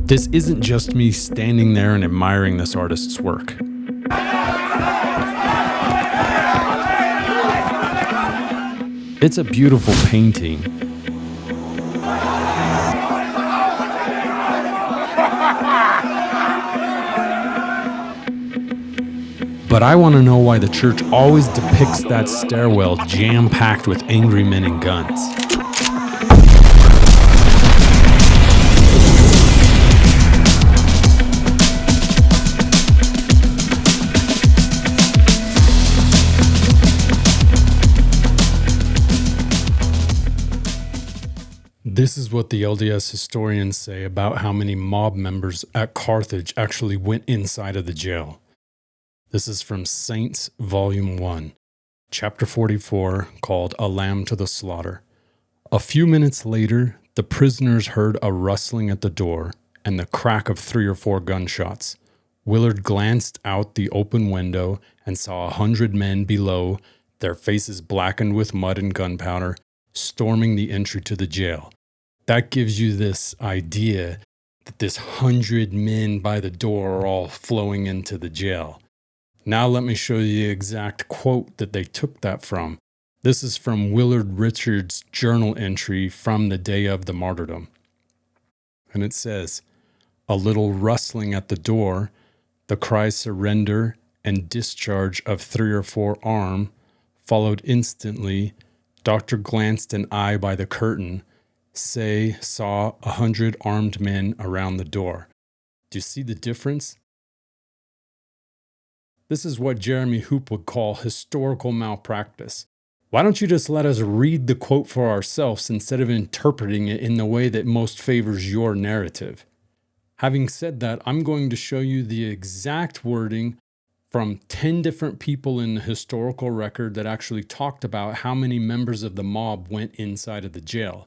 This isn't just me standing there and admiring this artist's work. It's a beautiful painting. But I want to know why the church always depicts that stairwell jam-packed with angry men and guns. This is what the LDS historians say about how many mob members at Carthage actually went inside of the jail. This is from Saints, Volume 1, Chapter 44, called A Lamb to the Slaughter. A few minutes later, the prisoners heard a rustling at the door and the crack of 3 or 4 gunshots. Willard glanced out the open window and saw 100 men below, their faces blackened with mud and gunpowder, storming the entry to the jail. That gives you this idea that this 100 men by the door are all flowing into the jail. Now let me show you the exact quote that they took that from. This is from Willard Richard's journal entry from the day of the martyrdom. And it says, "A little rustling at the door, the cry surrender and discharge of 3 or 4 armed, followed instantly. Doctor glanced an eye by the curtain. Saw 100 armed men around the door." Do you see the difference? This is what Jeremy Hoop would call historical malpractice. Why don't you just let us read the quote for ourselves instead of interpreting it in the way that most favors your narrative? Having said that, I'm going to show you the exact wording from 10 different people in the historical record that actually talked about how many members of the mob went inside of the jail.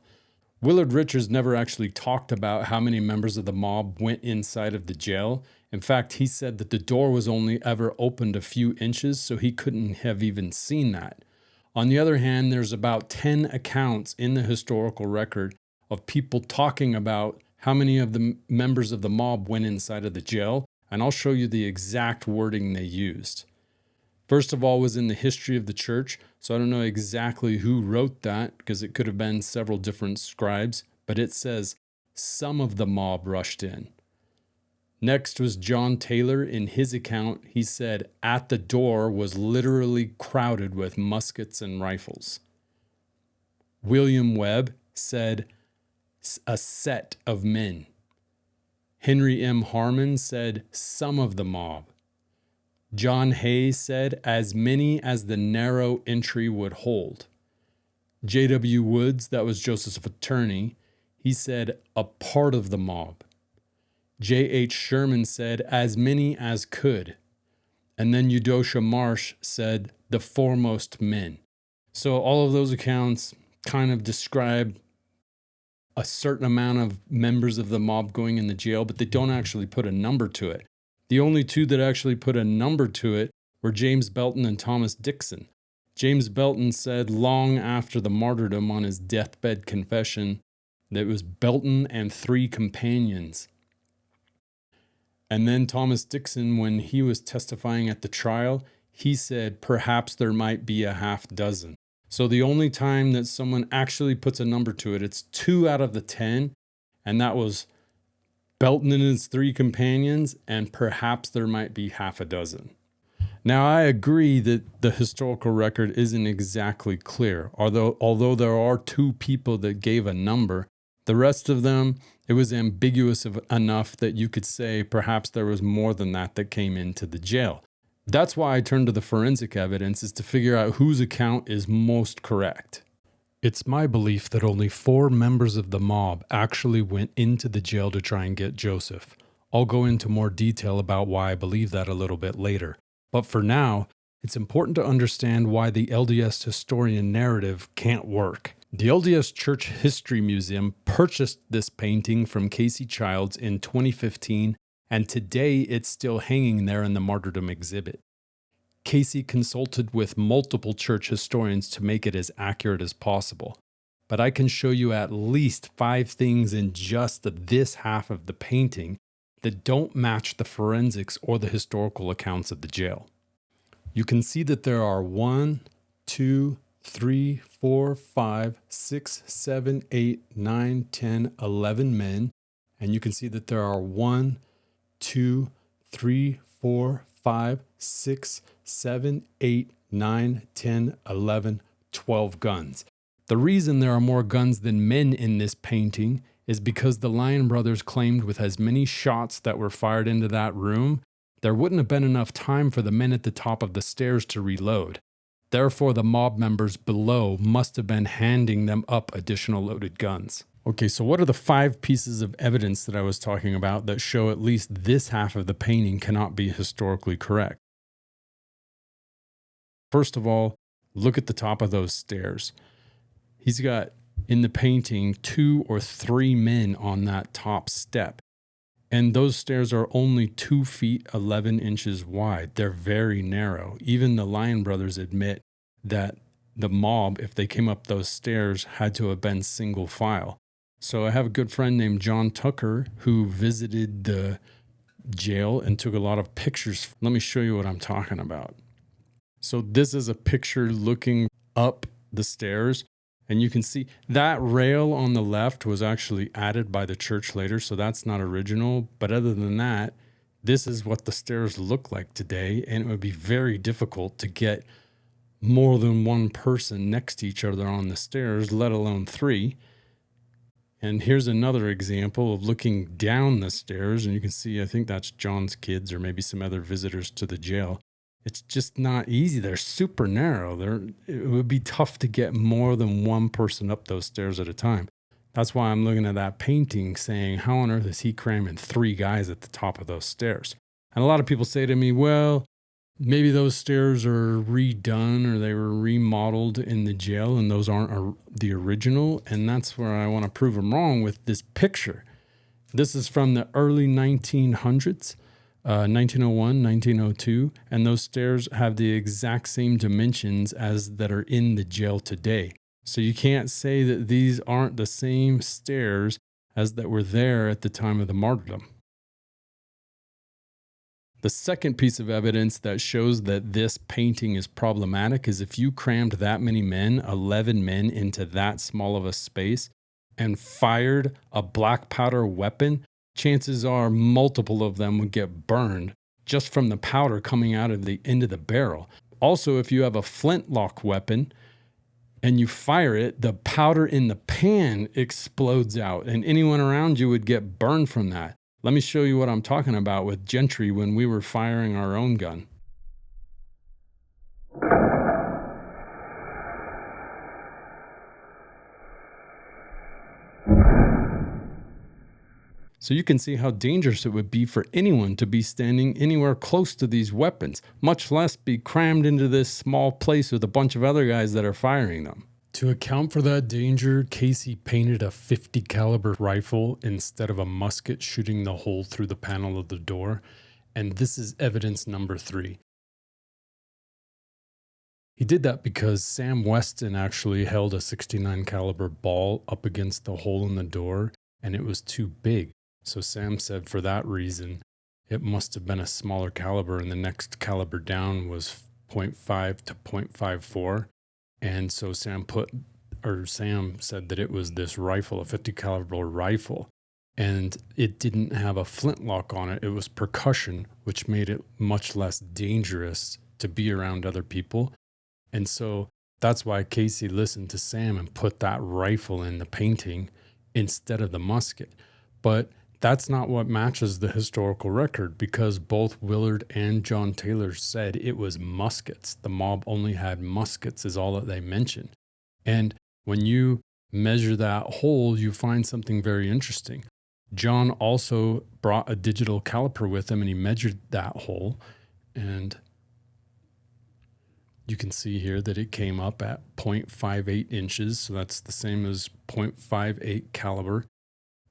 Willard Richards never actually talked about how many members of the mob went inside of the jail. In fact, he said that the door was only ever opened a few inches, so he couldn't have even seen that. On the other hand, there's about 10 accounts in the historical record of people talking about how many of the members of the mob went inside of the jail, and I'll show you the exact wording they used. First of all was in the history of the church, so I don't know exactly who wrote that because it could have been several different scribes, but it says, "Some of the mob rushed in." Next was John Taylor. In his account, he said, "At the door was literally crowded with muskets and rifles." William Webb said, "A set of men." Henry M. Harmon said, "Some of the mob." John Hay said, "As many as the narrow entry would hold." J.W. Woods, that was Joseph's attorney, he said, "A part of the mob." J.H. Sherman said, "As many as could." And then Eudocia Marsh said, "The foremost men." So all of those accounts kind of describe a certain amount of members of the mob going in the jail, but they don't actually put a number to it. The only two that actually put a number to it were James Belton and Thomas Dixon. James Belton said long after the martyrdom on his deathbed confession that it was Belton and 3 companions. And then Thomas Dixon, when he was testifying at the trial, he said perhaps there might be a half dozen. So the only time that someone actually puts a number to it, it's 2 out of the 10, and that was Belton and his 3 companions, and perhaps there might be half a dozen. Now, I agree that the historical record isn't exactly clear. Although there are 2 people that gave a number, the rest of them, it was ambiguous enough that you could say perhaps there was more than that came into the jail. That's why I turned to the forensic evidence, is to figure out whose account is most correct. It's my belief that only 4 members of the mob actually went into the jail to try and get Joseph. I'll go into more detail about why I believe that a little bit later. But for now, it's important to understand why the LDS historian narrative can't work. The LDS Church History Museum purchased this painting from Casey Childs in 2015, and today it's still hanging there in the martyrdom exhibit. Casey consulted with multiple church historians to make it as accurate as possible. but I can show you at least 5 things in just this half of the painting that don't match the forensics or the historical accounts of the jail. You can see that there are 1, 2, 3, 4, 5, 6, 7, 8, 9, 10, 11 men. And you can see that there are 1, 2, 3, 4, 5, 6, 7, 8, 9, 10, 11, 12 guns. The reason there are more guns than men in this painting is because the Lyon brothers claimed with as many shots that were fired into that room, there wouldn't have been enough time for the men at the top of the stairs to reload. Therefore, the mob members below must have been handing them up additional loaded guns. Okay, so what are the 5 pieces of evidence that I was talking about that show at least this half of the painting cannot be historically correct? First of all, look at the top of those stairs. He's got in the painting 2 or 3 men on that top step. And those stairs are only 2 feet 11 inches wide. They're very narrow. Even the Lyon brothers admit that the mob, if they came up those stairs, had to have been single file. So I have a good friend named John Tucker who visited the jail and took a lot of pictures. Let me show you what I'm talking about. So this is a picture looking up the stairs. And you can see that rail on the left was actually added by the church later, so that's not original. But other than that, this is what the stairs look like today, and it would be very difficult to get more than one person next to each other on the stairs, let alone 3. And here's another example of looking down the stairs, and you can see, I think that's John's kids or maybe some other visitors to the jail. It's just not easy. They're super narrow. It would be tough to get more than one person up those stairs at a time. That's why I'm looking at that painting saying, how on earth is he cramming 3 guys at the top of those stairs? And a lot of people say to me, well, maybe those stairs are redone or they were remodeled in the jail and those aren't the original. And that's where I want to prove them wrong with this picture. This is from the early 1900s. 1901, 1902, and those stairs have the exact same dimensions as that are in the jail today. So you can't say that these aren't the same stairs as that were there at the time of the martyrdom. The second piece of evidence that shows that this painting is problematic is if you crammed that many men, 11 men, into that small of a space and fired a black powder weapon, chances are multiple of them would get burned just from the powder coming out of the end of the barrel. Also, if you have a flintlock weapon and you fire it, the powder in the pan explodes out and anyone around you would get burned from that. Let me show you what I'm talking about with Gentry when we were firing our own gun. So you can see how dangerous it would be for anyone to be standing anywhere close to these weapons, much less be crammed into this small place with a bunch of other guys that are firing them. To account for that danger, Casey painted a .50 caliber rifle instead of a musket shooting the hole through the panel of the door, and this is evidence number 3. He did that because Sam Weston actually held a .69 caliber ball up against the hole in the door, and it was too big. So Sam said for that reason, it must have been a smaller caliber, and the next caliber down was .5 to .54. And so Sam said that it was this rifle, a .50 caliber rifle, and it didn't have a flintlock on it. It was percussion, which made it much less dangerous to be around other people. And so that's why Casey listened to Sam and put that rifle in the painting instead of the musket. But that's not what matches the historical record because both Willard and John Taylor said it was muskets. The mob only had muskets is all that they mentioned. And when you measure that hole, you find something very interesting. John also brought a digital caliper with him and he measured that hole. And you can see here that it came up at 0.58 inches. So that's the same as 0.58 caliber.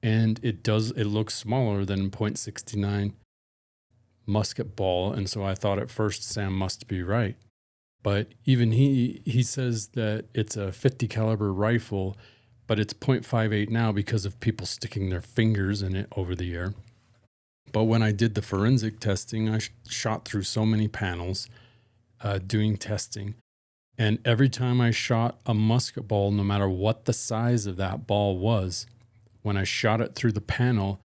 And it looks smaller than .69 musket ball. And so I thought at first Sam must be right. But even he says that it's a .50 caliber rifle, but it's 0.58 now because of people sticking their fingers in it over the year. But when I did the forensic testing, I shot through so many panels doing testing. And every time I shot a musket ball, no matter what the size of that ball was, when I shot it through the panel,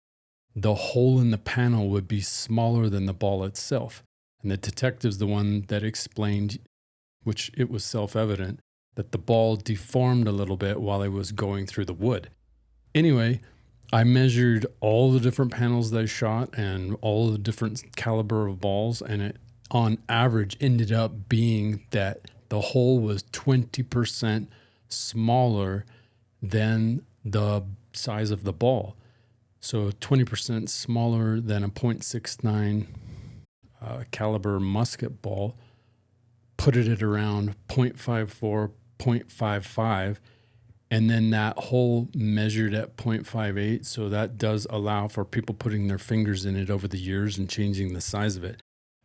the hole in the panel would be smaller than the ball itself. And the detective's the one that explained, which it was self-evident, that the ball deformed a little bit while it was going through the wood. Anyway, I measured all the different panels that I shot and all the different caliber of balls, and it on average ended up being that the hole was 20% smaller than the size of the ball. So 20% smaller than a .69 caliber musket ball put it at around 0.54, 0.55. And then that hole measured at 0.58. So that does allow for people putting their fingers in it over the years and changing the size of it.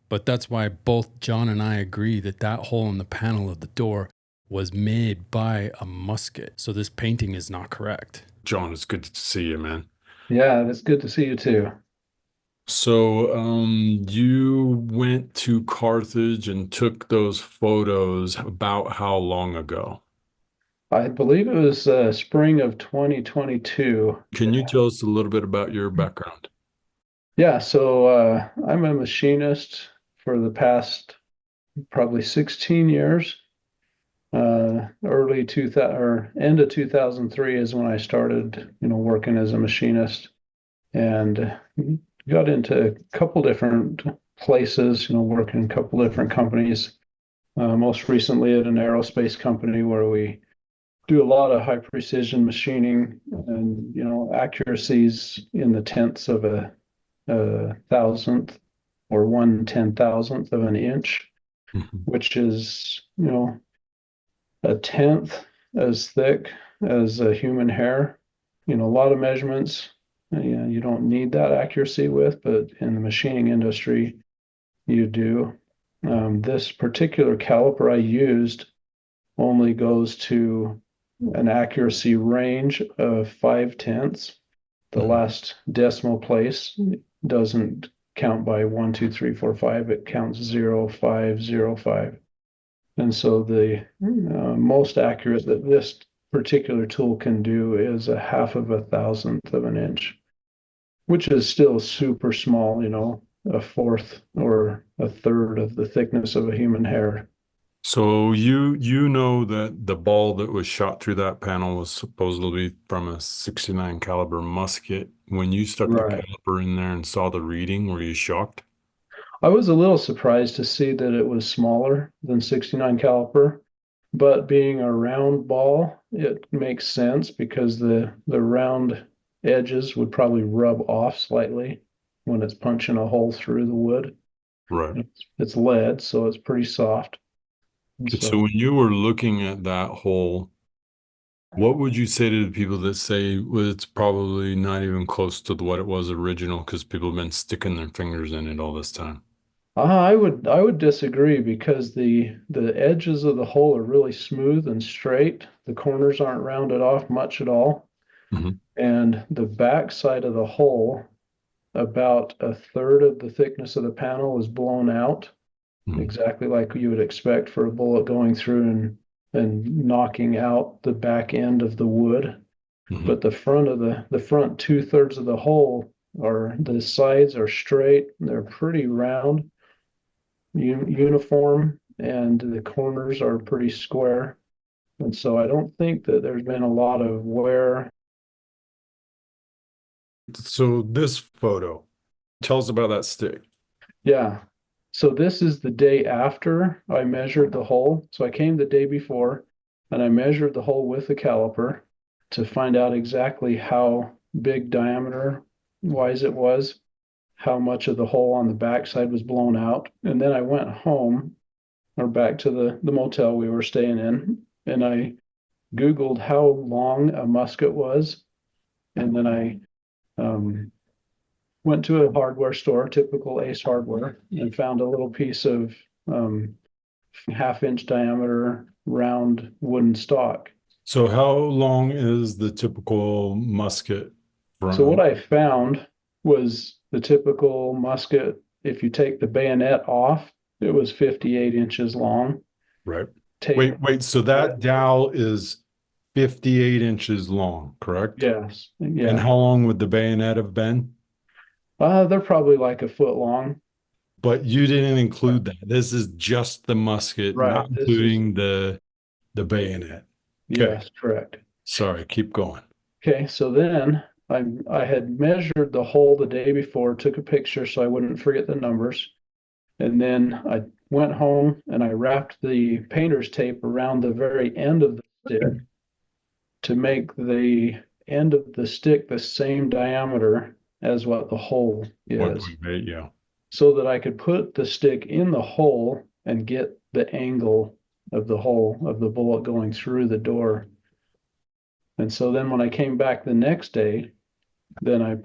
But that's why both John and I agree that that hole in the panel of the door was made by a musket. So this painting is not correct. John, it's good to see you, man. Yeah, it's good to see you too. So, you went to Carthage and took those photos about how long ago? I believe it was spring of 2022. Can you tell us a little bit about your background? Yeah, so I'm a machinist for the past probably 16 years. Early 2000 or end of 2003 is when I started, working as a machinist, and got into a couple different places, working in a couple different companies. Most recently at an aerospace company where we do a lot of high precision machining and accuracies in the tenths of a thousandth or 1/10,000th of an inch, Mhm. which is a tenth as thick as a human hair. A lot of measurements you don't need that accuracy with, but in the machining industry you do. This particular caliper I used only goes to an accuracy range of 5/10. The Mhm. last decimal place doesn't count by 1, 2, 3, 4, 5. It counts 0, 5, 0, 5. And so the most accurate that this particular tool can do is a half of a thousandth of an inch, which is still super small, a fourth or a third of the thickness of a human hair. So you know that the ball that was shot through that panel was supposedly from a 69 caliber musket. When you stuck the Right. caliper in there and saw the reading, were you shocked? I was a little surprised to see that it was smaller than 69 caliper, but being a round ball, it makes sense because the round edges would probably rub off slightly when it's punching a hole through the wood. Right. It's lead, so it's pretty soft. And So so when you were looking at that hole, what would you say to the people that say, well, it's probably not even close to what it was original because people have been sticking their fingers in it all this time? I would disagree because the edges of the hole are really smooth and straight. The corners aren't rounded off much at all. Hmm. And the back side of the hole, about a third of the thickness of the panel is blown out, Hmm. exactly like you would expect for a bullet going through and knocking out the back end of the wood. Hmm. But the front 2/3 of the hole, are the sides are straight, they're pretty round, uniform, and the corners are pretty square. And so I don't think that there's been a lot of wear. So this photo, tell us about that stick. Yeah. So this is the day after I measured the hole. So I came the day before and I measured the hole with the caliper to find out exactly how big diameter wise it was, how much of the hole on the backside was blown out. And then I went home or back to the motel we were staying in, and I Googled how long a musket was. And then I um, went to a hardware store, typical Ace Hardware, and found a little piece of um, half-inch diameter round wooden stock. So how long is the typical musket So what from? I found was the typical musket, if you take the bayonet off, it was 58 inches long. Right. Take, Wait. So that dowel is 58 inches long, correct? yes, And yeah. how long would the bayonet have been? They're probably like a foot long. But you didn't include that. This is just the musket, not Right. This is, including the bayonet. Okay. yes, correct. Sorry, keep going. Okay, so then I had measured the hole the day before, took a picture so I wouldn't forget the numbers. And then I went home and I wrapped the painter's tape around the very end of the stick to make the end of the stick the same diameter as what the hole What is, would be, yeah. so that I could put the stick in the hole and get the angle of the hole of the bullet going through the door. And so then when I came back the next day, then I,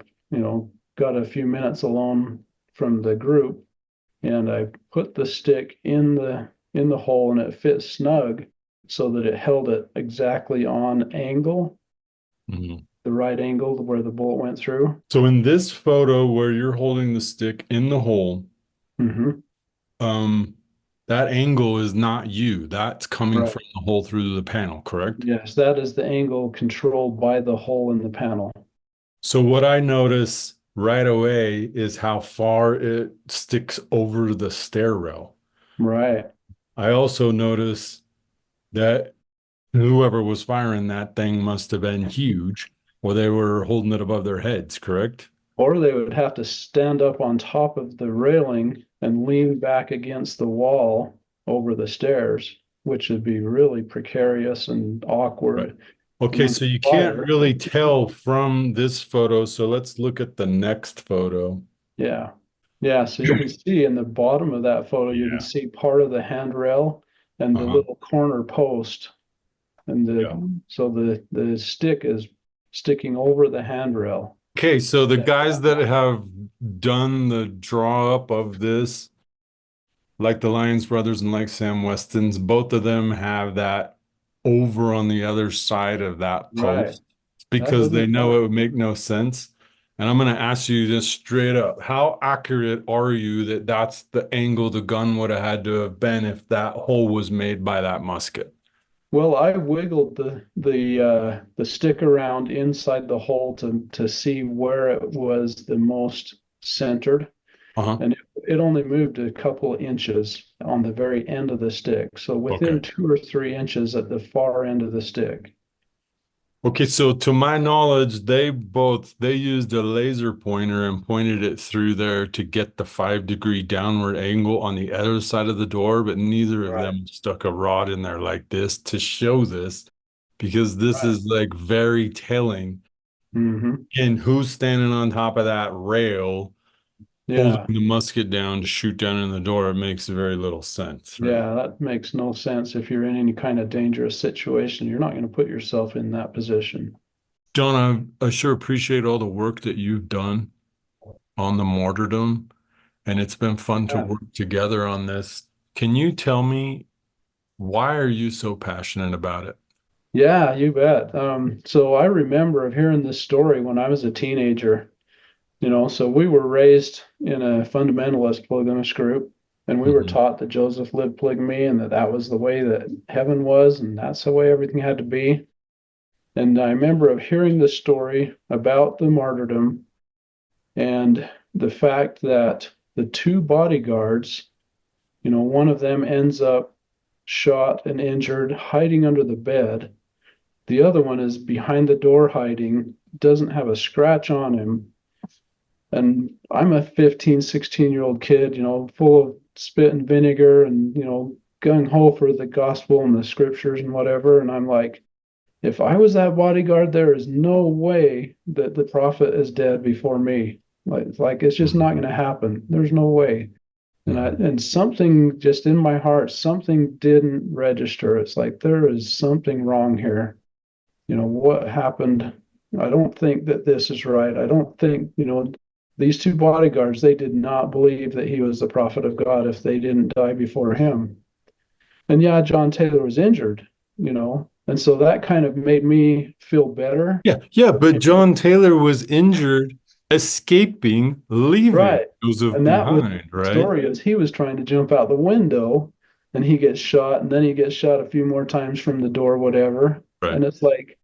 got a few minutes alone from the group and I put the stick in the hole and it fit snug so that it held it exactly on angle, Mhm. the right angle where the bullet went through. So in this photo where you're holding the stick in the hole, Hmm. um, that angle is not you. That's coming Right. from the hole through the panel, correct? Yes, that is the angle controlled by the hole in the panel. So what I notice right away is how far it sticks over the stair rail. Right. I also notice that whoever was firing that thing must have been huge, or they were holding it above their heads, correct? Or they would have to stand up on top of the railing and lean back against the wall over the stairs, which would be really precarious and Right. awkward. And Okay, under so you can't fire, really tell from this photo. So let's look at the next photo. yeah. Yeah, so you can see in the bottom of that photo, you can Yeah. see part of the handrail and the Uh-huh. little corner post. And Yeah. the stick is sticking over the handrail. Okay, so the guys that have done the draw up of this, like the Lyons brothers and like Sam Weston's, both of them have that over on the other side of that Right. post That because they doesn't know work. it would make no sense. And I'm going to ask you just straight up, how accurate are you that that's the angle the gun would have had to have been if that hole was made by that musket? Well, I wiggled the stick around inside the hole to see where it was the most centered, Uh-huh. and it only moved a couple inches on the very end of the stick. So Okay. within 2 or 3 inches at the far end of the stick. Okay, so to my knowledge, they used a laser pointer and pointed it through there to get the 5-degree downward angle on the other side of the door, but neither of Right. them stuck a rod in there like this to show this because this Right. is like very telling. Hmm. And who's standing on top of that rail holding Yeah. the musket down to shoot down in the door? It makes very little sense, right? Yeah, that makes no sense. If you're in any kind of dangerous situation, you're not going to put yourself in that position. John, I sure appreciate all the work that you've done on the martyrdom. And it's been fun to Yeah. work together on this. Can you tell me why are you so passionate about it? Yeah, you bet. So I remember of hearing this story when I was a teenager. So we were raised in a fundamentalist polygamist group, and we were Mhm. taught that Joseph lived polygamy and that that was the way that heaven was, and that's the way everything had to be. And I remember of hearing this story about the martyrdom and the fact that the two bodyguards, one of them ends up shot and injured, hiding under the bed. The other one is behind the door hiding, doesn't have a scratch on him. And I'm a 15, 16-year-old kid, full of spit and vinegar and, gung ho for the gospel and the scriptures and whatever. And I'm like, if I was that bodyguard, there is no way that the prophet is dead before me. Like it's just not Mhm. going to happen. There's no way. Mhm. And something just in my heart, something didn't register. It's like there is something wrong here. What happened? I don't think that this is right. I don't think, these two bodyguards, they did not believe that he was the prophet of God if they didn't die before him. And yeah, John Taylor was injured, you know, And so that kind of made me feel better. Yeah, but John Taylor was injured, escaping, leaving Right. Joseph And that was behind, the right? story is he was trying to jump out the window and he gets shot and then he gets shot a few more times from the door, whatever. Right. And it's like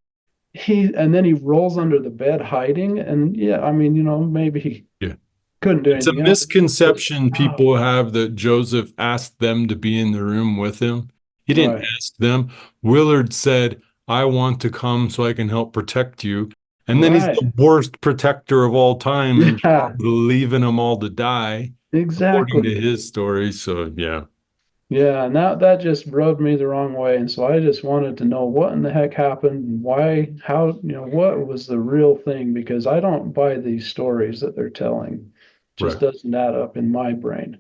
and then he rolls under the bed hiding. And yeah, I mean, maybe he Yeah. couldn't do It's a anything else. Just, misconception wow. people have that Joseph asked them to be in the room with him. He didn't Right. ask them. Willard said, I want to come so I can help protect you. And then he's Right. the worst protector of all time and Yeah, leaving them all to die, according to exactly. his story. So, yeah, Yeah, and that just rubbed me the wrong way. And so I just wanted to know what in the heck happened and why, how, what was the real thing? Because I don't buy these stories that they're telling. Just right. doesn't add up in my brain.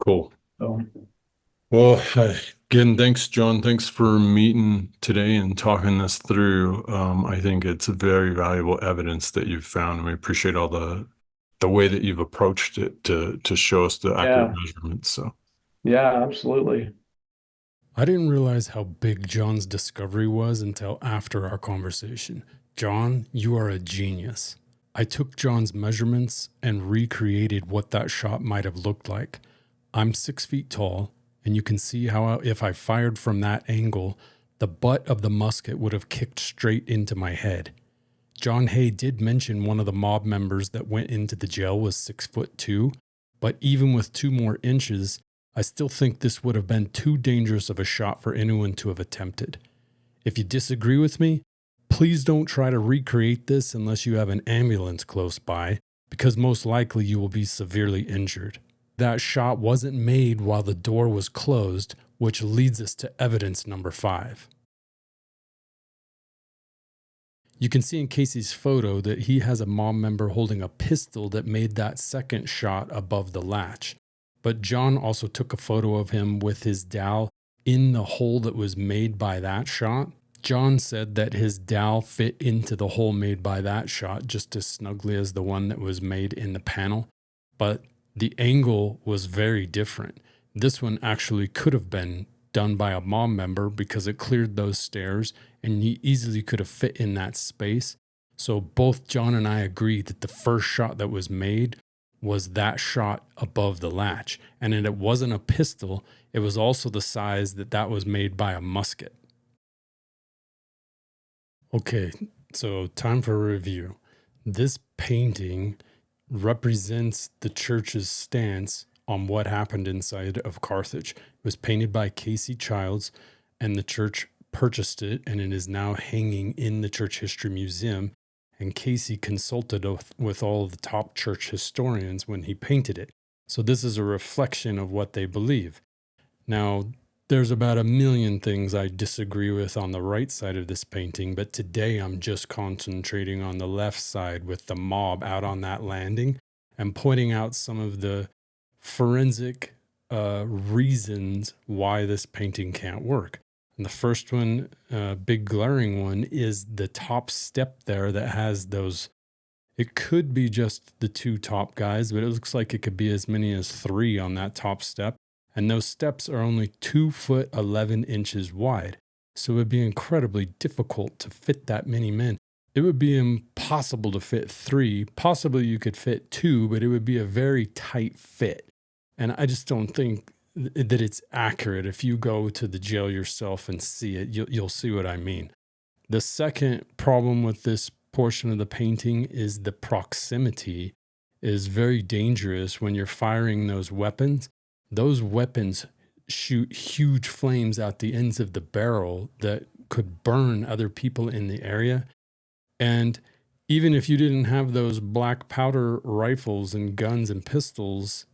Cool. So Well, again, thanks, John. Thanks for meeting today and talking this through. I think it's very valuable evidence that you've found, and we appreciate all the way that you've approached it to show us the accurate yeah, measurements. So, yeah, absolutely. I didn't realize how big John's discovery was until after our conversation. John, you are a genius. I took John's measurements and recreated what that shot might have looked like. I'm 6 feet tall, and you can see how if I fired from that angle, the butt of the musket would have kicked straight into my head. John Hay did mention one of the mob members that went into the jail was 6'2", but even with 2 more inches, I still think this would have been too dangerous of a shot for anyone to have attempted. If you disagree with me, please don't try to recreate this unless you have an ambulance close by, because most likely you will be severely injured. That shot wasn't made while the door was closed, which leads us to evidence number 5. You can see in Casey's photo that he has a mob member holding a pistol that made that second shot above the latch. But John also took a photo of him with his dowel in the hole that was made by that shot. John said that his dowel fit into the hole made by that shot just as snugly as the one that was made in the panel, but the angle was very different. This one actually could have been done by a mob member because it cleared those stairs and he easily could have fit in that space. So both John and I agree that the first shot that was made was that shot above the latch. And it wasn't a pistol, it was also the size that was made by a musket. Okay, so time for a review. This painting represents the church's stance on what happened inside of Carthage. It was painted by Casey Childs, and the church purchased it, and it is now hanging in the Church History Museum. And Casey consulted with all of the top church historians when he painted it. So this is a reflection of what they believe. Now, there's about 1,000,000 things I disagree with on the right side of this painting, but today I'm just concentrating on the left side with the mob out on that landing and pointing out some of the forensic reasons why this painting can't work. And the first one, big glaring one, is the top step there that has those. It could be just the 2 top guys, but it looks like it could be as many as 3 on that top step. And those steps are only 2'11" wide. So it would be incredibly difficult to fit that many men. It would be impossible to fit 3. Possibly you could fit 2, but it would be a very tight fit. And I just don't think that it's accurate. If you go to the jail yourself and see it, you'll see what I mean. The second problem with this portion of the painting is the proximity is very dangerous when you're firing those weapons. Those weapons shoot huge flames out the ends of the barrel that could burn other people in the area. And even if you didn't have those black powder rifles and guns and pistols,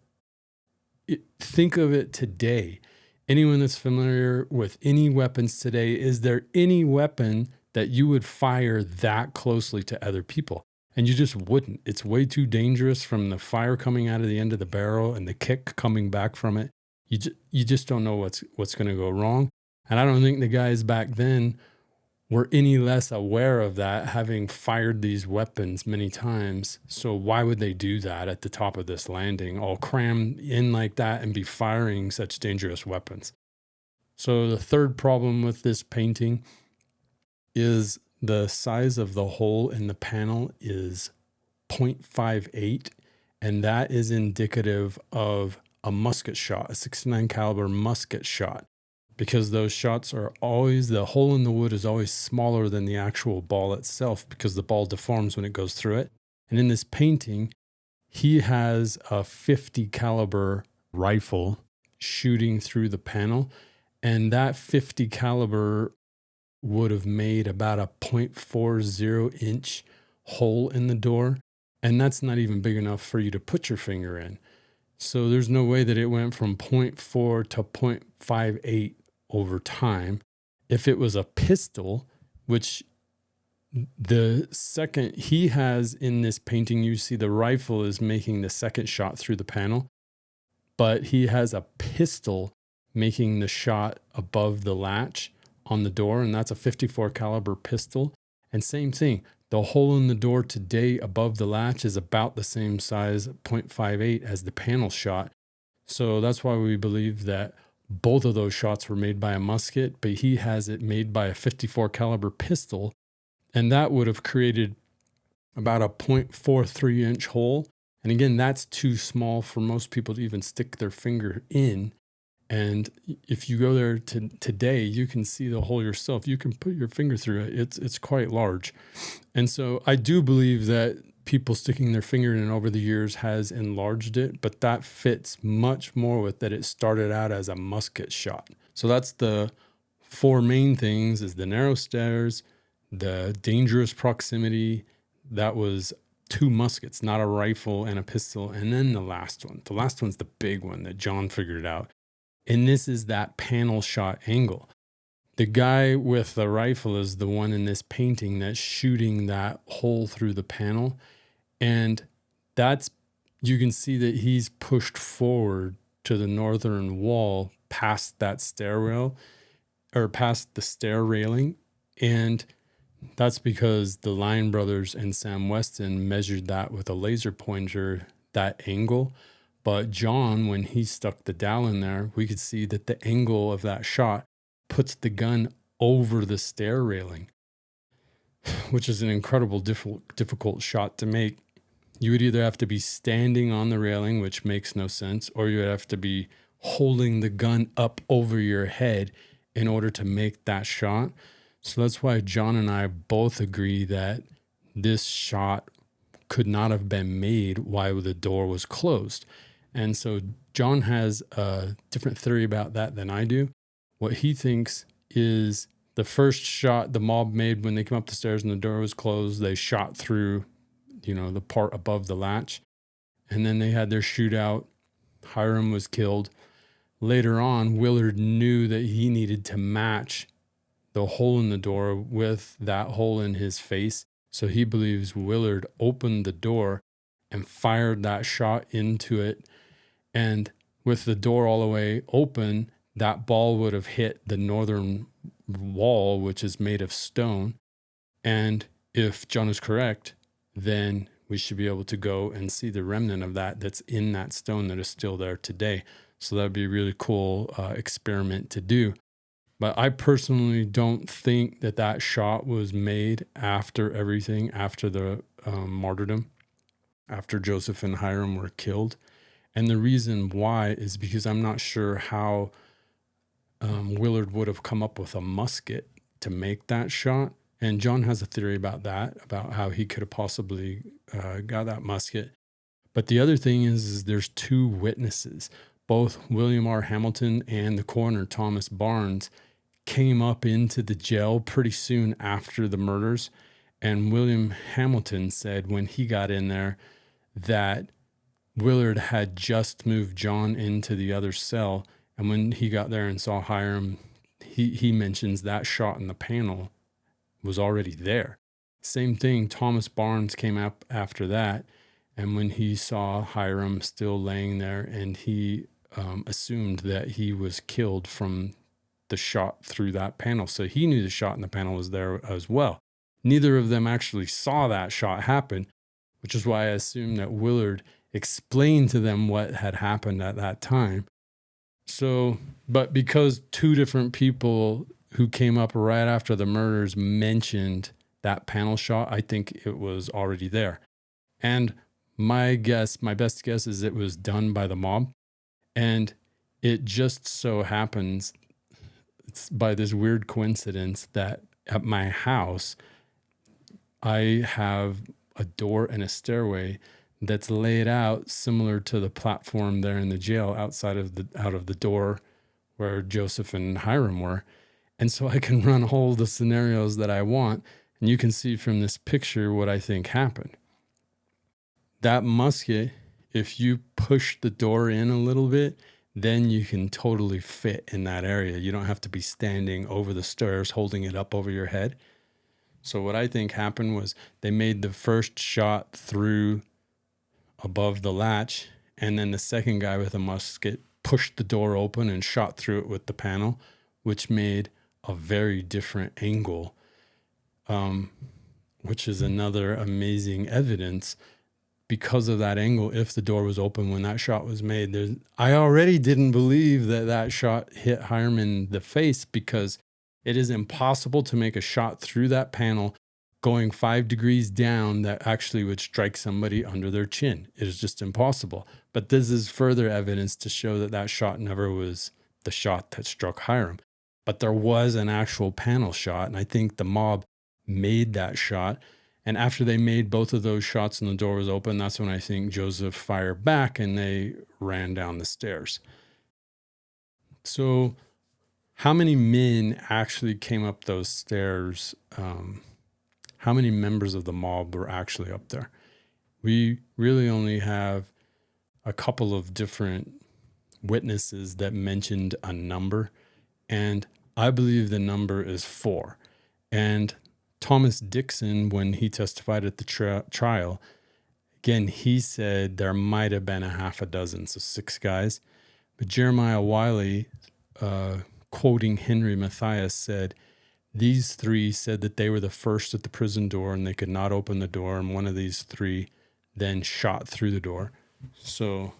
think of it today. Anyone that's familiar with any weapons today, is there any weapon that you would fire that closely to other people? And you just wouldn't. It's way too dangerous from the fire coming out of the end of the barrel and the kick coming back from it. You just don't know what's going to go wrong. And I don't think the guys back then were any less aware of that, having fired these weapons many times. So why would they do that at the top of this landing, all crammed in like that and be firing such dangerous weapons? So the third problem with this painting is the size of the hole in the panel is 0.58, and that is indicative of a musket shot, a 69 caliber musket shot, because those shots are always, the hole in the wood is always smaller than the actual ball itself, because the ball deforms when it goes through it. And in this painting, he has a 50 caliber rifle shooting through the panel, and that 50 caliber would have made about a 0.40 inch hole in the door, and that's not even big enough for you to put your finger in. So there's no way that it went from 0.4 to 0.58 over time. If it was a pistol, which the second he has in this painting, you see the rifle is making the second shot through the panel, but he has a pistol making the shot above the latch on the door, and that's a 54 caliber pistol. And same thing, the hole in the door today above the latch is about the same size, 0.58, as the panel shot. So that's why we believe that both of those shots were made by a musket, but he has it made by a 54 caliber pistol, and that would have created about a 0.43 inch hole. And again, that's too small for most people to even stick their finger in. And if you go there today, you can see the hole yourself. You can put your finger through it. It's quite large. And so I do believe that people sticking their finger in it over the years has enlarged it, but that fits much more with that it started out as a musket shot. So that's the four main things: is the narrow stairs, the dangerous proximity, that was two muskets, not a rifle and a pistol, and then the last one. The last one's the big one that John figured out. And this is that panel shot angle. The guy with the rifle is the one in this painting that's shooting that hole through the panel. And that's, you can see that he's pushed forward to the northern wall past that stairwell, or past the stair railing. And that's because the Lyon brothers and Sam Weston measured that with a laser pointer, that angle. But John, when he stuck the dowel in there, we could see that the angle of that shot puts the gun over the stair railing, which is an incredible difficult shot to make. You would either have to be standing on the railing, which makes no sense, or you would have to be holding the gun up over your head in order to make that shot. So that's why John and I both agree that this shot could not have been made while the door was closed. And so John has a different theory about that than I do. What he thinks is the first shot the mob made when they came up the stairs and the door was closed, they shot through, the part above the latch. And then they had their shootout. Hiram was killed. Later on, Willard knew that he needed to match the hole in the door with that hole in his face. So he believes Willard opened the door and fired that shot into it. And with the door all the way open, that ball would have hit the northern wall, which is made of stone. And if John is correct, then we should be able to go and see the remnant of that that's in that stone that is still there today. So that'd be a really cool experiment to do. But I personally don't think that shot was made after everything, after the martyrdom, after Joseph and Hiram were killed. And the reason why is because I'm not sure how Willard would have come up with a musket to make that shot. And John has a theory about that, about how he could have possibly got that musket. But the other thing is there's two witnesses. Both William R. Hamilton and the coroner, Thomas Barnes, came up into the jail pretty soon after the murders. And William Hamilton said when he got in there that Willard had just moved John into the other cell. And when he got there and saw Hiram, he mentions that shot in the panel was already there. Same thing, Thomas Barnes came up after that. And when he saw Hiram still laying there, and he assumed that he was killed from the shot through that panel. So he knew the shot in the panel was there as well. Neither of them actually saw that shot happen, which is why I assume that Willard explained to them what had happened at that time. So, but because two different people who came up right after the murders mentioned that panel shot, I think it was already there. And my best guess is it was done by the mob. And it just so happens, it's by this weird coincidence, that at my house, I have a door and a stairway that's laid out similar to the platform there in the jail out of the door where Joseph and Hiram were. And so I can run all the scenarios that I want. And you can see from this picture what I think happened. That musket, if you push the door in a little bit, then you can totally fit in that area. You don't have to be standing over the stairs holding it up over your head. So what I think happened was they made the first shot through above the latch, and then the second guy with a musket pushed the door open and shot through it with the panel, which made a very different angle, which is another amazing evidence. Because of that angle, if the door was open when that shot was made, I already didn't believe that shot hit Hiram in the face, because it is impossible to make a shot through that panel going 5 degrees down that actually would strike somebody under their chin. It is just impossible. But this is further evidence to show that shot never was the shot that struck Hiram. But there was an actual panel shot, and I think the mob made that shot. And after they made both of those shots and the door was open, that's when I think Joseph fired back and they ran down the stairs. So how many men actually came up those stairs? How many members of the mob were actually up there? We really only have a couple of different witnesses that mentioned a number, and I believe the number is 4. And Thomas Dixon, when he testified at the trial, again, he said there might have been a half a dozen, so 6 guys. But Jeremiah Wiley, quoting Henry Matthias, said, these 3 said that they were the first at the prison door and they could not open the door, and one of these 3 then shot through the door. So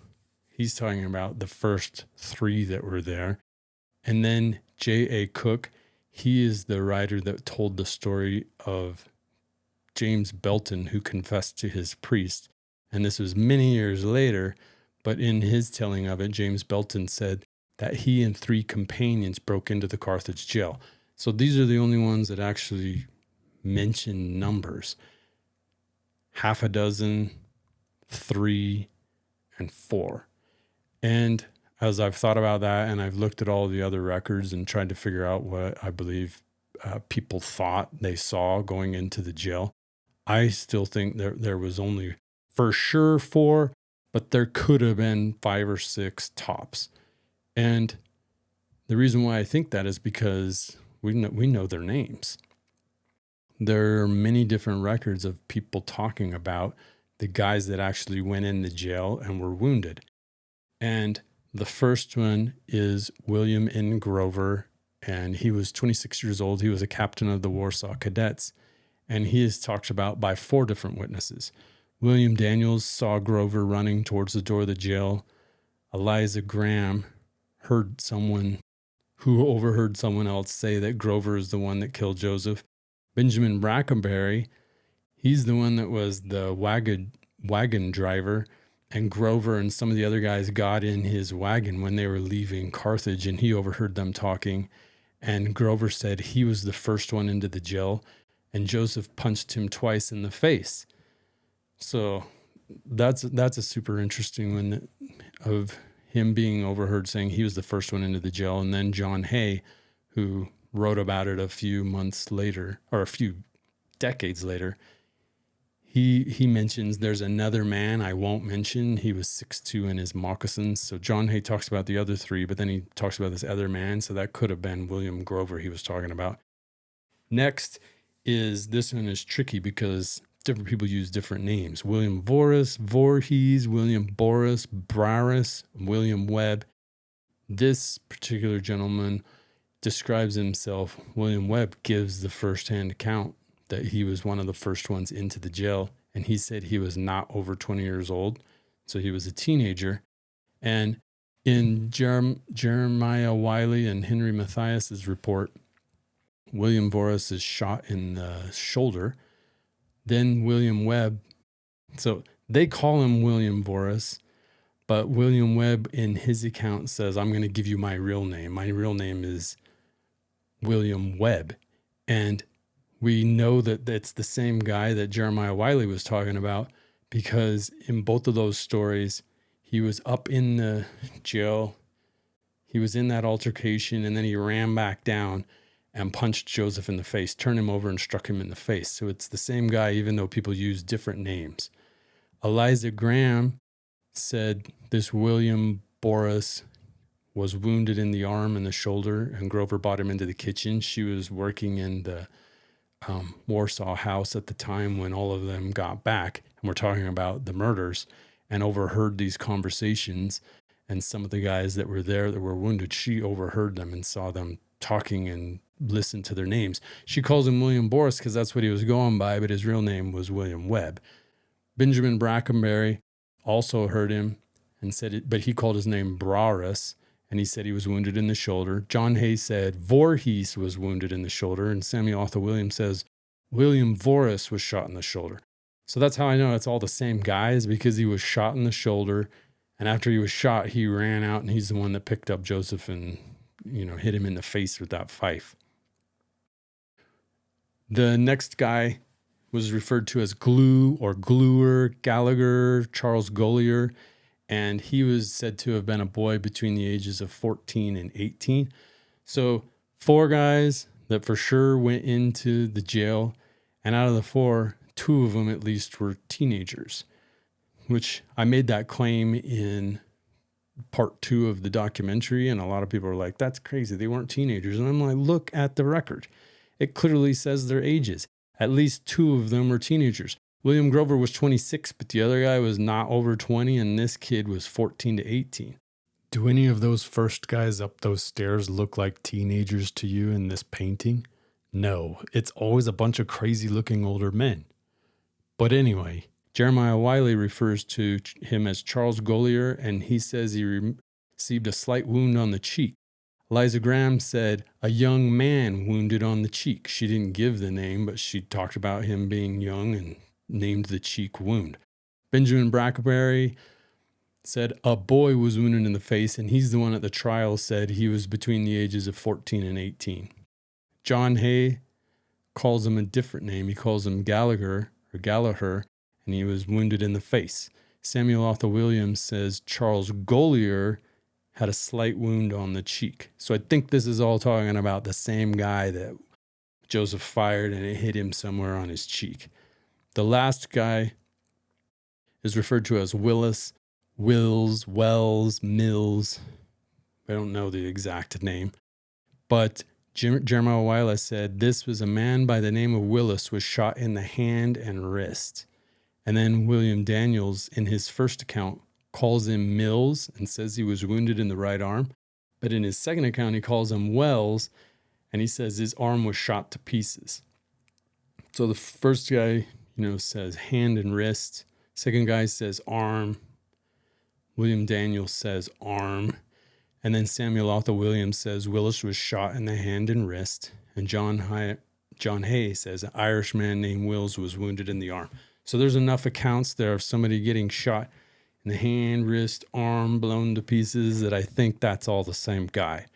he's talking about the first 3 that were there. And then J.A. Cook, he is the writer that told the story of James Belton, who confessed to his priest. And this was many years later, but in his telling of it, James Belton said that he and 3 companions broke into the Carthage jail. So these are the only ones that actually mention numbers. Half a dozen, 3, and 4. And as I've thought about that, and I've looked at all the other records and tried to figure out what I believe people thought they saw going into the jail, I still think there was only for sure 4, but there could have been 5 or 6 tops. And the reason why I think that is because we know their names. There are many different records of people talking about the guys that actually went into jail and were wounded. And the first one is William N. Grover, and he was 26 years old. He was a captain of the Warsaw Cadets, and he is talked about by 4 different witnesses. William Daniels saw Grover running towards the door of the jail. Eliza Graham overheard someone else say that Grover is the one that killed Joseph. Benjamin Brackenberry, he's the one that was the wagon driver, and Grover and some of the other guys got in his wagon when they were leaving Carthage, and he overheard them talking. And Grover said he was the first one into the jail, and Joseph punched him twice in the face. So that's a super interesting one of him being overheard saying he was the first one into the jail. And then John Hay, who wrote about it a few months later, or a few decades later, he mentions there's another man I won't mention. He was 6'2" in his moccasins. So John Hay talks about the other 3, but then he talks about this other man. So that could have been William Grover he was talking about. Next is, this one is tricky because different people use different names. William Voorhees, William Boris, Braris, William Webb. This particular gentleman describes himself. William Webb gives the first-hand account that he was one of the first ones into the jail, and he said he was not over 20 years old, so he was a teenager. And in Jeremiah Wiley and Henry Matthias's report, William Voris is shot in the shoulder. Then William Webb. So they call him William Voris, but William Webb in his account says, I'm going to give you my real name. My real name is William Webb. And we know that it's the same guy that Jeremiah Wiley was talking about, because in both of those stories, he was up in the jail. He was in that altercation, and then he ran back down and punched Joseph in the face, turned him over and struck him in the face. So it's the same guy, even though people use different names. Eliza Graham said this William Boris was wounded in the arm and the shoulder, and Grover brought him into the kitchen. She was working in the Warsaw house at the time when all of them got back, and we're talking about the murders, and overheard these conversations. And some of the guys that were there that were wounded, she overheard them and saw them talking and listened to their names. She calls him William Boris because that's what he was going by, but his real name was William Webb. Benjamin Brackenbury also heard him and said it, but he called his name Braurus, and he said he was wounded in the shoulder. John Hay said Voorhees was wounded in the shoulder, and Samuel Arthur Williams says William Voris was shot in the shoulder. So that's how I know it's all the same guys, because he was shot in the shoulder, and after he was shot, he ran out, and he's the one that picked up Joseph and, hit him in the face with that fife. The next guy was referred to as Glue or Gluer, Gallagher, Charles Gollier, and he was said to have been a boy between the ages of 14 and 18. So 4 guys that for sure went into the jail, and out of the 4, 2 of them at least were teenagers, which I made that claim in part 2 of the documentary, and a lot of people are like, that's crazy, they weren't teenagers. And I'm like, look at the record. It clearly says their ages. At least 2 of them were teenagers. William Grover was 26, but the other guy was not over 20, and this kid was 14 to 18. Do any of those first guys up those stairs look like teenagers to you in this painting? No, it's always a bunch of crazy-looking older men. But anyway, Jeremiah Wiley refers to him as Charles Gollier, and he says he received a slight wound on the cheek. Eliza Graham said a young man wounded on the cheek. She didn't give the name, but she talked about him being young and named the cheek wound. Benjamin Brackenbury said a boy was wounded in the face, and he's the one at the trial said he was between the ages of 14 and 18. John Hay calls him a different name. He calls him Gallagher, and he was wounded in the face. Samuel Arthur Williams says Charles Gollier had a slight wound on the cheek. So I think this is all talking about the same guy that Joseph fired, and it hit him somewhere on his cheek. The last guy is referred to as Willis, Wills, Wells, Mills. I don't know the exact name. But Jeremiah Wiley said this was a man by the name of Willis was shot in the hand and wrist. And then William Daniels, in his first account, calls him Mills and says he was wounded in the right arm. But in his second account, he calls him Wells, and he says his arm was shot to pieces. So the first guy, says hand and wrist. Second guy says arm. William Daniels says arm. And then Samuel Arthur Williams says Willis was shot in the hand and wrist. And John Hay says an Irishman named Wills was wounded in the arm. So there's enough accounts there of somebody getting shot in the hand, wrist, arm, blown to pieces that I think that's all the same guy.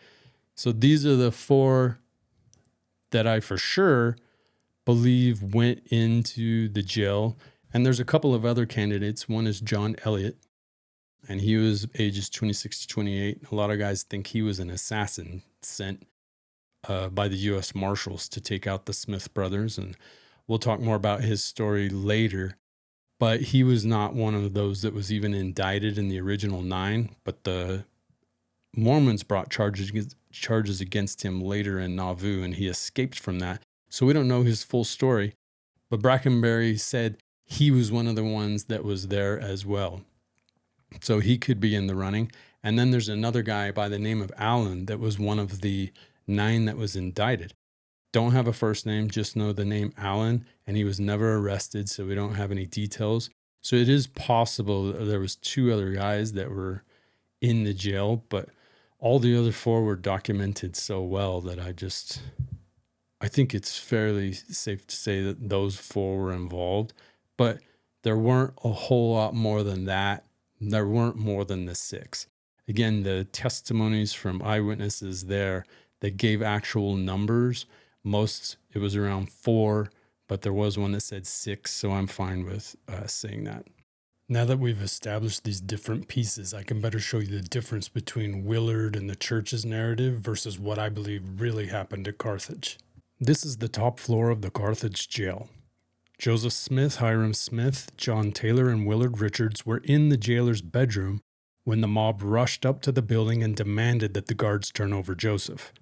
So these are the 4 that I for sure believe went into the jail. And there's a couple of other candidates. One is John Elliott, and he was ages 26 to 28. A lot of guys think he was an assassin sent by the U.S. Marshals to take out the Smith brothers, and we'll talk more about his story later. But he was not one of those that was even indicted in the original 9, but the Mormons brought charges against him later in Nauvoo, and he escaped from that. So we don't know his full story, but Brackenbury said he was one of the ones that was there as well. So he could be in the running. And then there's another guy by the name of Allen that was one of the 9 that was indicted. Don't have a first name, just know the name Allen, and he was never arrested, so we don't have any details. So it is possible that there was 2 other guys that were in the jail, but all the other 4 were documented so well that I think it's fairly safe to say that those 4 were involved, but there weren't a whole lot more than that. There weren't more than the 6. Again, the testimonies from eyewitnesses there that gave actual numbers, it was around 4, but there was one that said 6, so I'm fine with saying that. Now that we've established these different pieces, I can better show you the difference between Willard and the church's narrative versus what I believe really happened at Carthage. This is the top floor of the Carthage jail. Joseph Smith, Hiram Smith, John Taylor, and Willard Richards were in the jailer's bedroom when the mob rushed up to the building and demanded that the guards turn over Joseph.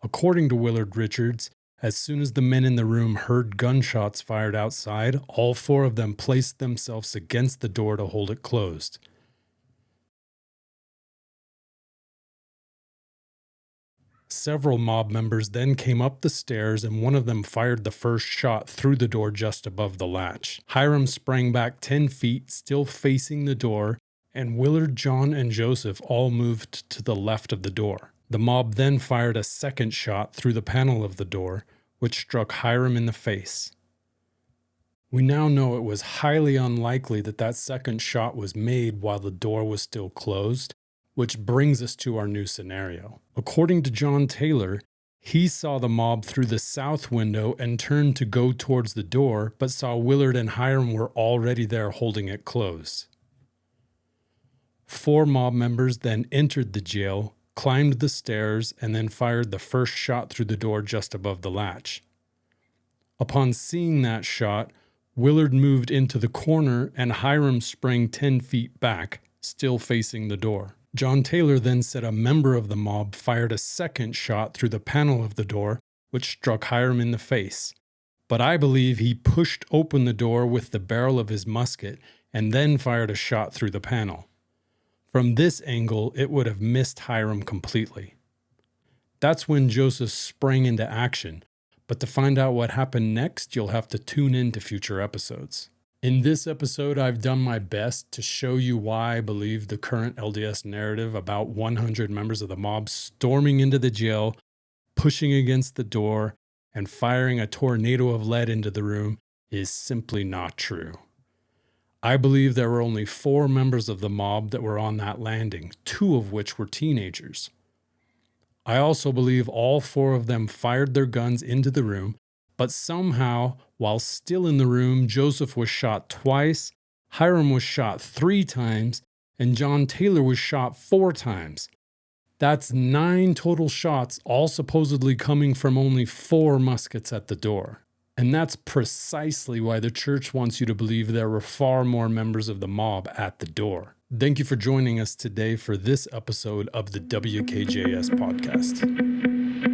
According to Willard Richards, as soon as the men in the room heard gunshots fired outside, all 4 of them placed themselves against the door to hold it closed. Several mob members then came up the stairs and one of them fired the first shot through the door just above the latch. Hiram sprang back 10 feet, still facing the door, and Willard, John, and Joseph all moved to the left of the door. The mob then fired a second shot through the panel of the door, which struck Hiram in the face. We now know it was highly unlikely that that second shot was made while the door was still closed, which brings us to our new scenario. According to John Taylor, he saw the mob through the south window and turned to go towards the door, but saw Willard and Hiram were already there holding it closed. 4 mob members then entered the jail, climbed the stairs, and then fired the first shot through the door just above the latch. Upon seeing that shot, Willard moved into the corner and Hiram sprang 10 feet back, still facing the door. John Taylor then said a member of the mob fired a second shot through the panel of the door, which struck Hiram in the face. But I believe he pushed open the door with the barrel of his musket and then fired a shot through the panel. From this angle, it would have missed Hiram completely. That's when Joseph sprang into action, but to find out what happened next, you'll have to tune in to future episodes. In this episode, I've done my best to show you why I believe the current LDS narrative about 100 members of the mob storming into the jail, pushing against the door, and firing a tornado of lead into the room is simply not true. I believe there were only 4 members of the mob that were on that landing, 2 of which were teenagers. I also believe all 4 of them fired their guns into the room, but somehow, while still in the room, Joseph was shot twice, Hiram was shot 3 times, and John Taylor was shot 4 times. That's 9 total shots, all supposedly coming from only 4 muskets at the door. And that's precisely why the church wants you to believe there were far more members of the mob at the door. Thank you for joining us today for this episode of the WKJS podcast.